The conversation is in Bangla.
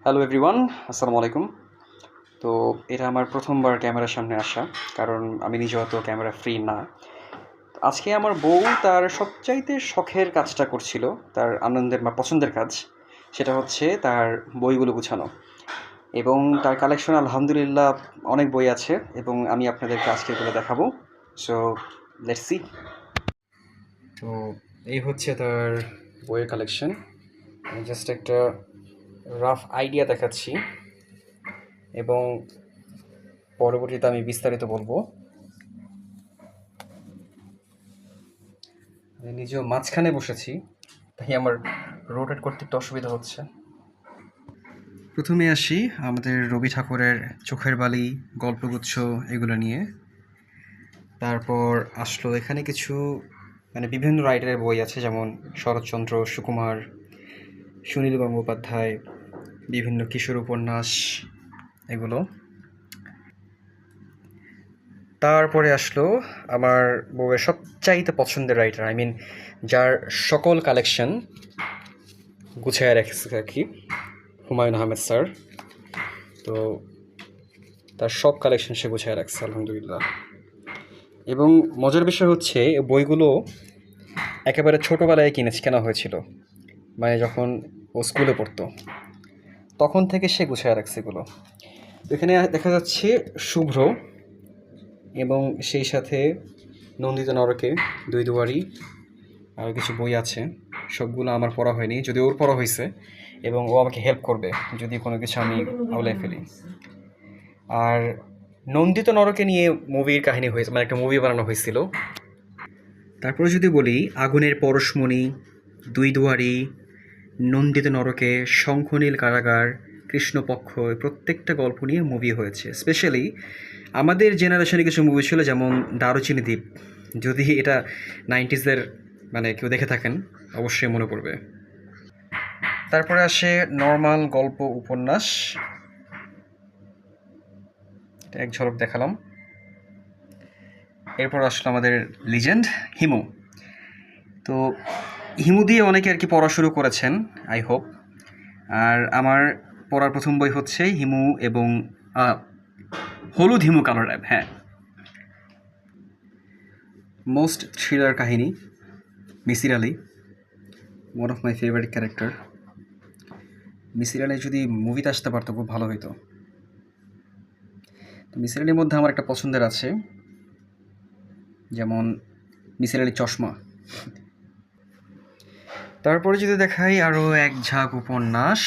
হ্যালো এভরিওয়ান, আসসালামু আলাইকুম। তো এটা আমার প্রথমবার ক্যামেরার সামনে আসা, কারণ আমি নিজেও অত ক্যামেরা ফ্রি না। আজকে আমার বউ তার সবচাইতে শখের কাজটা করছিল, তার আনন্দের বা পছন্দের কাজ। সেটা হচ্ছে তার বইগুলো গুছানো, এবং তার কালেকশন আলহামদুলিল্লাহ অনেক বই আছে, এবং আমি আপনাদেরকে আজকে এগুলো দেখাবো। So let's see. তো এই হচ্ছে তার বইয়ের কালেকশন। আমি জাস্ট একটা রাফ আইডিয়া দেখাচ্ছি, এবং পরবর্তীতে আমি বিস্তারিত বলবো। আমি নিজেও মাঝখানে বসেছি, তাই আমার রোটেট করতে একটু অসুবিধা হচ্ছে। প্রথমে আসি আমাদের রবি ঠাকুরের চোখের বালি, গল্পগুচ্ছ এগুলো নিয়ে। তারপর আসলো এখানে কিছু বিভিন্ন রাইটারের বই আছে, যেমন শরৎচন্দ্র, সুকুমার, সুনীল গঙ্গোপাধ্যায়, বিভিন্ন কিশোর উপন্যাস এগুলো। তারপরে আসলো আমার বউয়ের সবচাইতে পছন্দের রাইটার, যার সকল কালেকশন গুছায় রেখেছে আর কি, হুমায়ুন আহমেদ স্যার। তো তার সব কালেকশন সে গুছায় রাখছে আলহামদুলিল্লাহ। এবং মজার বিষয় হচ্ছে বইগুলো একেবারে ছোটোবেলায় কেনা হয়েছিল, যখন ও স্কুলে পড়তো তখন থেকে সে গুছায় রাখছে এগুলো। তো এখানে দেখা যাচ্ছে শুভ্র, এবং সেই সাথে নন্দিত নরকে, দুই দুয়ারি, আরও কিছু বই আছে। সবগুলো আমার পড়া হয়নি, যদি ওর পড়া হয়েছে, এবং ও আমাকে হেল্প করবে যদি কোনো কিছু আমি আউলাই ফেলি। আর নন্দিত নরকে নিয়ে মুভির কাহিনী হয়েছে, একটা মুভি বানানো হয়েছিল। তারপরে যদি বলি আগুনের পরশমণি, দুই দুয়ারি, নন্দিত নরকে, শঙ্খনীল কারাগার, কৃষ্ণপক্ষ, প্রত্যেকটা গল্প নিয়ে মুভি হয়েছে। স্পেশালি আমাদের জেনারেশনে কিছু মুভি ছিল, যেমন দারুচিনি দ্বীপ। যদি এটা 90s-এর কেউ দেখে থাকেন অবশ্যই মনে পড়বে। তারপরে আসে নর্মাল গল্প উপন্যাস, এক ঝলক দেখালাম। এরপর আসলো আমাদের লিজেন্ড হিমু। তো হিমু দিয়ে অনেকে আর কি পড়া শুরু করেছেন, আই হোপ। আর আমার পড়ার প্রথম বই হচ্ছে হিমু, এবং হলুদ হিমু কালার র্যাব। হ্যাঁ, মোস্ট থ্রিলার কাহিনী, Misir Ali, one of my favourite character. Misir Ali যদি মুভিতে আসতে পারতো খুব ভালো হতো। তো মিসির আলির মধ্যে আমার একটা পছন্দের আছে, যেমন মিসির আলির চশমা। তারপরে যদি দেখাই আরও এক ঝাঁক উপন্যাস,